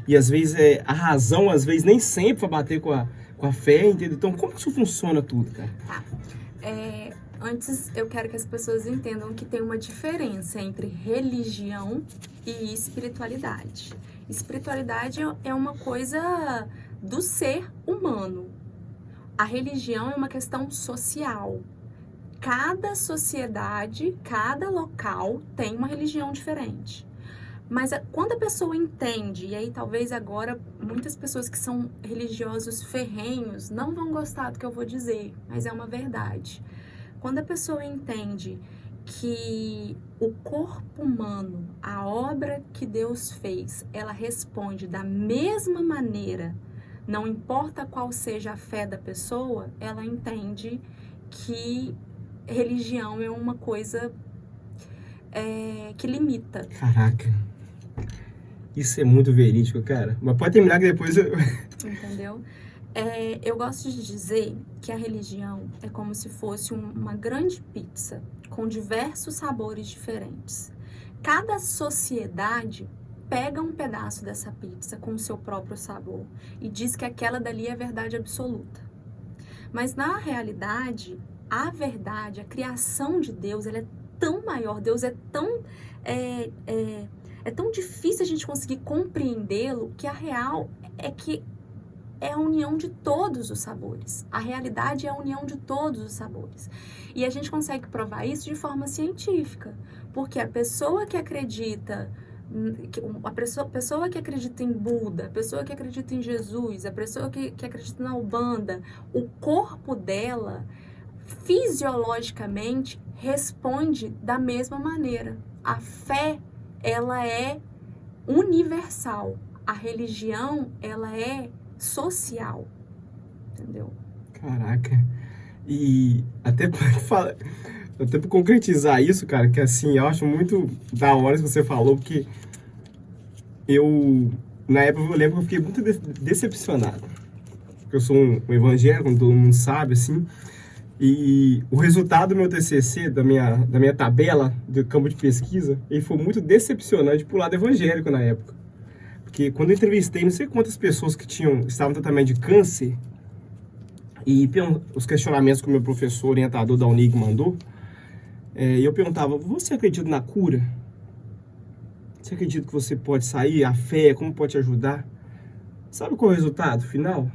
e às vezes a razão, às vezes, nem sempre vai bater com a fé, entendeu? Então, como que isso funciona tudo, cara? Tá. Antes, eu quero que as pessoas entendam que tem uma diferença entre religião e espiritualidade. Espiritualidade é uma coisa do ser humano. A religião é uma questão social. Cada sociedade, cada local tem uma religião diferente. Mas quando a pessoa entende, e aí talvez agora muitas pessoas que são religiosos ferrenhos não vão gostar do que eu vou dizer, mas é uma verdade. Quando a pessoa entende que o corpo humano, a obra que Deus fez, ela responde da mesma maneira, não importa qual seja a fé da pessoa, ela entende que religião é uma coisa que limita. Caraca. Isso é muito verídico, cara. Mas pode terminar que depois eu... Entendeu? Eu gosto de dizer que a religião é como se fosse uma grande pizza com diversos sabores diferentes. Cada sociedade pega um pedaço dessa pizza com o seu próprio sabor e diz que aquela dali é a verdade absoluta. Mas na realidade, a verdade, a criação de Deus, ela é tão maior, Deus é tão difícil a gente conseguir compreendê-lo, que a real é que é a união de todos os sabores. A realidade é a união de todos os sabores. E a gente consegue provar isso de forma científica, porque a pessoa que acredita, a pessoa que acredita em Buda, a pessoa que acredita em Jesus, a pessoa que acredita na Umbanda, o corpo dela, fisiologicamente, responde da mesma maneira. A fé, ela é universal. A religião, ela é social, entendeu? Caraca. E até pra concretizar isso, cara, que assim, eu acho muito da hora que você falou, porque na época, eu lembro que eu fiquei muito decepcionado. Porque eu sou um evangélico, como todo mundo sabe, assim, e o resultado do meu TCC, da minha tabela do campo de pesquisa, ele foi muito decepcionante pro lado evangélico na época. Porque quando eu entrevistei não sei quantas pessoas que estavam em tratamento de câncer, e os questionamentos que o meu professor orientador da Unig mandou, eu perguntava: você acredita na cura? Você acredita que você pode sair? A fé, como pode te ajudar? Sabe qual é o resultado final?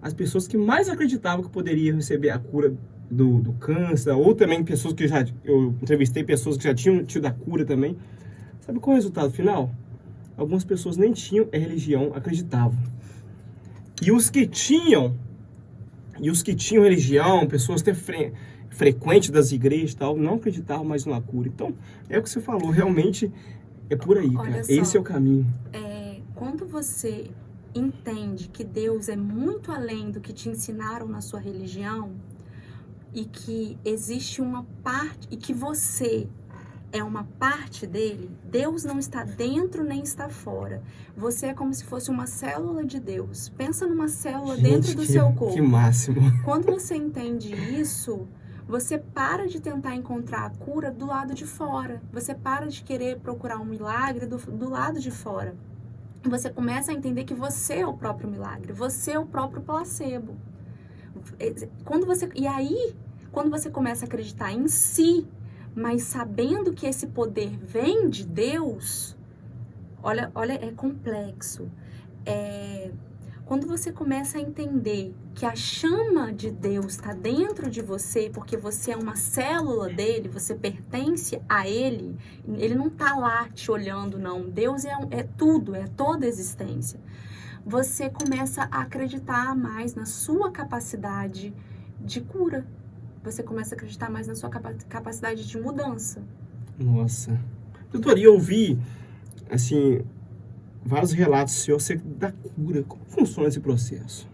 As pessoas que mais acreditavam que poderiam receber a cura do câncer, ou também pessoas que eu entrevistei pessoas que já tinham tido a cura também. Sabe qual é o resultado final? Algumas pessoas nem tinham religião, acreditavam. E os que tinham religião, pessoas até frequentes das igrejas e tal, não acreditavam mais na cura. Então, é o que você falou, realmente é por aí, cara. Esse é o caminho. Quando você entende que Deus é muito além do que te ensinaram na sua religião, e que existe uma parte, e que você é uma parte dele, Deus não está dentro nem está fora. Você é como se fosse uma célula de Deus. Pensa numa célula dentro do seu corpo. Que máximo. Quando você entende isso, você para de tentar encontrar a cura do lado de fora. Você para de querer procurar um milagre do lado de fora. Você começa a entender que você é o próprio milagre. Você é o próprio placebo. Quando você começa a acreditar em si, mas sabendo que esse poder vem de Deus, olha, é complexo. Quando você começa a entender que a chama de Deus está dentro de você, porque você é uma célula dele, você pertence a ele, ele não está lá te olhando, não. Deus é tudo, é toda a existência. Você começa a acreditar mais na sua capacidade de cura. Você começa a acreditar mais na sua capacidade de mudança. Nossa. Doutor, eu ouvi, assim, vários relatos seus acerca da cura. Como funciona esse processo?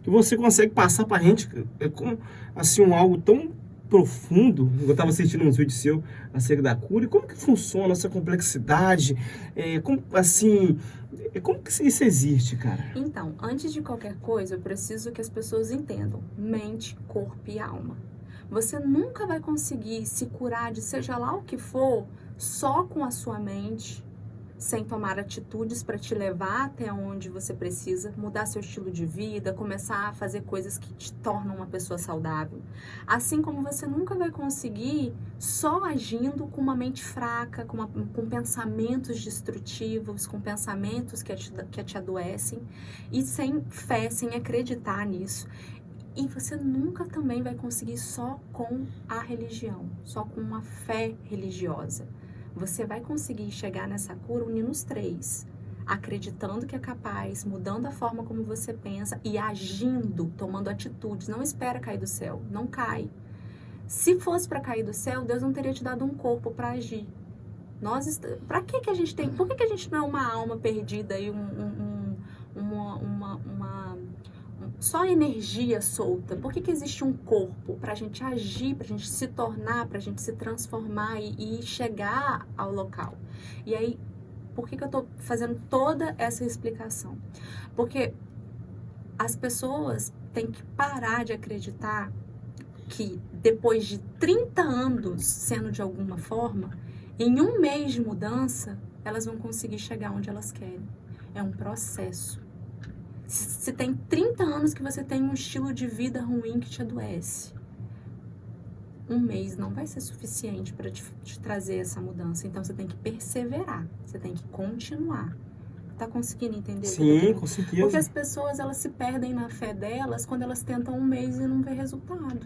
Que você consegue passar pra gente assim, algo tão profundo. Eu estava assistindo uns vídeos seus acerca da cura. E como que funciona essa complexidade? Como que isso existe, cara? Então, antes de qualquer coisa, eu preciso que as pessoas entendam. Mente, corpo e alma. Você nunca vai conseguir se curar de seja lá o que for só com a sua mente, sem tomar atitudes para te levar até onde você precisa, mudar seu estilo de vida, começar a fazer coisas que te tornam uma pessoa saudável. Assim como você nunca vai conseguir só agindo com uma mente fraca, com pensamentos destrutivos, com pensamentos que te adoecem e sem fé, sem acreditar nisso. E você nunca também vai conseguir só com a religião, só com uma fé religiosa. Você vai conseguir chegar nessa cura unindo os três, acreditando que é capaz, mudando a forma como você pensa e agindo, tomando atitudes. Não espera cair do céu, não cai. Se fosse para cair do céu, Deus não teria te dado um corpo para agir. Para que a gente tem? Por que a gente não é uma alma perdida e só energia solta? Por que existe um corpo para a gente agir, para a gente se tornar, para a gente se transformar e chegar ao local? E aí, por que eu estou fazendo toda essa explicação? Porque as pessoas têm que parar de acreditar que depois de 30 anos sendo de alguma forma, em um mês de mudança, elas vão conseguir chegar onde elas querem. É um processo. Se tem 30 anos que você tem um estilo de vida ruim que te adoece, um mês não vai ser suficiente para te trazer essa mudança. Então, você tem que perseverar, você tem que continuar. Tá conseguindo entender? Sim, com certeza. Porque as pessoas, elas se perdem na fé delas quando elas tentam um mês e não vê resultado.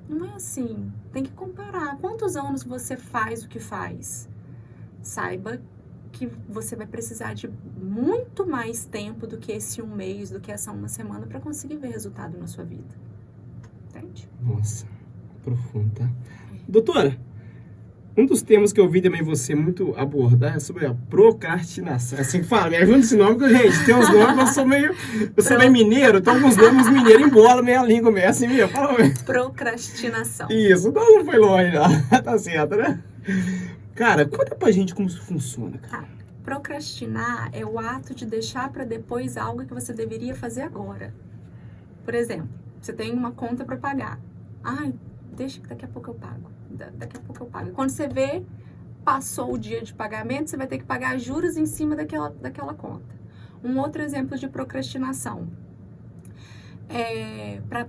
Não é assim. Tem que comparar. Quantos anos você faz o que faz? Saiba que você vai precisar de muito mais tempo do que esse um mês, do que essa uma semana para conseguir ver resultado na sua vida. Entende? Nossa, profundo, tá? Doutora, um dos temas que eu vi também você muito abordar é sobre a procrastinação. Assim que fala, me ajuda esse nome, porque, gente, tem uns nomes que eu sou meio mineiro, então alguns nomes mineiros embolam meia língua meio assim mesmo. Fala mesmo. Procrastinação. Isso, não foi longe, não. Tá certo, né? Cara, conta pra gente como isso funciona, cara. Tá. Procrastinar é o ato de deixar para depois algo que você deveria fazer agora. Por exemplo, você tem uma conta para pagar. Ai, deixa que daqui a pouco eu pago. Daqui a pouco eu pago. Quando você vê, passou o dia de pagamento, você vai ter que pagar juros em cima daquela conta. Um outro exemplo de procrastinação.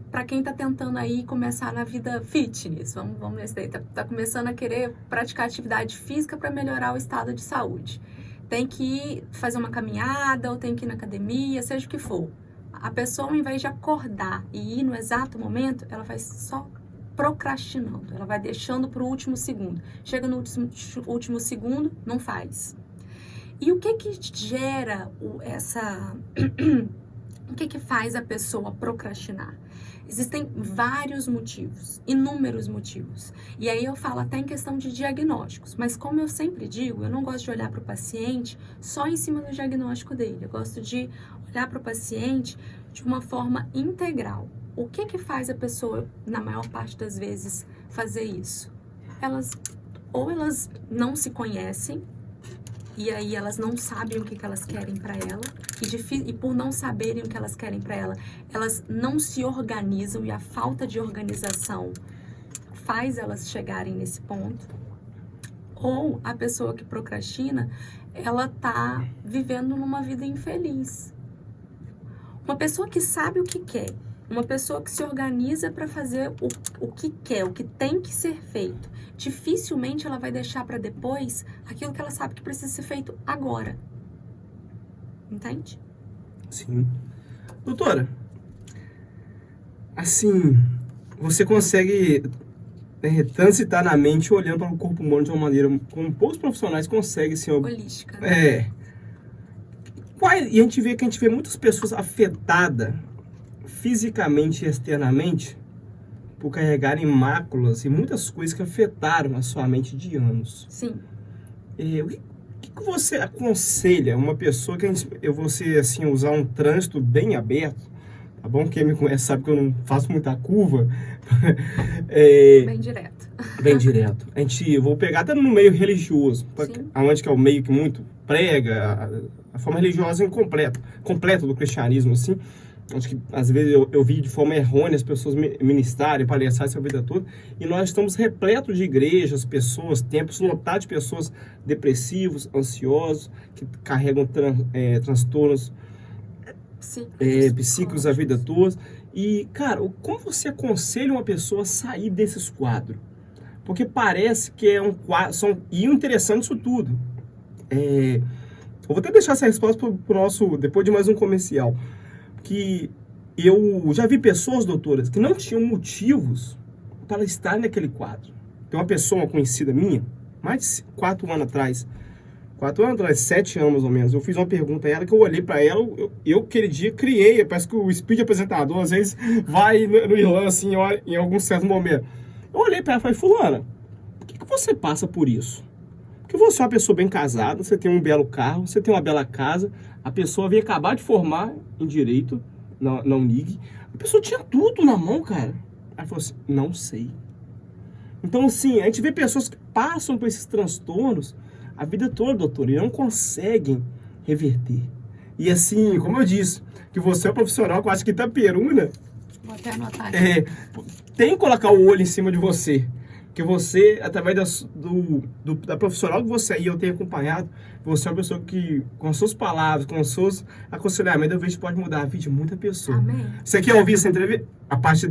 Para quem tá tentando aí começar na vida fitness, vamos nesse daí, tá começando a querer praticar atividade física para melhorar o estado de saúde. Tem que ir fazer uma caminhada ou tem que ir na academia, seja o que for. A pessoa, ao invés de acordar e ir no exato momento, ela vai só procrastinando, ela vai deixando para o último segundo. Chega no último segundo, não faz. E o que gera o que faz a pessoa procrastinar? Existem vários motivos, inúmeros motivos. E aí eu falo até em questão de diagnósticos. Mas como eu sempre digo, eu não gosto de olhar para o paciente só em cima do diagnóstico dele. Eu gosto de olhar para o paciente de uma forma integral. O que faz a pessoa, na maior parte das vezes, fazer isso? Elas não se conhecem, e aí elas não sabem o que elas querem para ela, e por não saberem o que elas querem para ela, elas não se organizam, e a falta de organização faz elas chegarem nesse ponto. Ou a pessoa que procrastina, ela tá vivendo numa vida infeliz. Uma pessoa que sabe o que quer, uma pessoa que se organiza para fazer o que quer, o que tem que ser feito, dificilmente ela vai deixar para depois aquilo que ela sabe que precisa ser feito agora. Entende? Sim. Doutora, assim, você consegue transitar na mente olhando para o corpo humano de uma maneira como poucos profissionais conseguem, assim, holística, né? E a gente vê muitas pessoas afetadas fisicamente e externamente por carregarem máculas e muitas coisas que afetaram a sua mente de anos. Sim. O que você aconselha uma pessoa que você assim, usar um trânsito bem aberto, tá bom? Quem me conhece sabe que eu não faço muita curva. Bem direto. Bem direto. Eu vou pegar até no meio religioso, onde que é o meio que muito prega, a forma religiosa incompleta do cristianismo, assim. Acho que às vezes eu vi de forma errônea as pessoas ministrarem, palestrarem essa vida toda. E nós estamos repletos de igrejas, pessoas, templos lotados de pessoas depressivos, ansiosos, que carregam transtornos psíquicos a vida toda. E, cara, como você aconselha uma pessoa a sair desses quadros? Porque parece que é um quadro. E o interessante disso tudo. Eu vou até deixar essa resposta pro nosso. Depois de mais um comercial. Que eu já vi pessoas, doutoras, que não tinham motivos para estar naquele quadro. Tem uma pessoa, uma conhecida minha, mais de 4 anos atrás, 7 anos mais ou menos, eu fiz uma pergunta a ela, que eu olhei para ela, eu aquele dia criei, parece que o speed apresentador às vezes vai no Irlanda assim, em algum certo momento. Eu olhei para ela e falei, fulana, por que você passa por isso? Porque você é uma pessoa bem casada, você tem um belo carro, você tem uma bela casa, a pessoa veio acabar de formar em Direito, na Unig, a pessoa tinha tudo na mão, cara. Ela falou assim, não sei. Então, assim, a gente vê pessoas que passam por esses transtornos a vida toda, doutor, e não conseguem reverter. E assim, como eu disse, que você é um profissional que eu acho que Itaperuna, vou até anotar aqui. Tem que colocar o olho em cima de você. Que você, através da profissional que você aí, eu tenho acompanhado, você é uma pessoa que, com as suas palavras, com os seus aconselhamentos, eu vejo que pode mudar a vida de muita pessoa. Amém. Você quer ouvir essa entrevista? A parte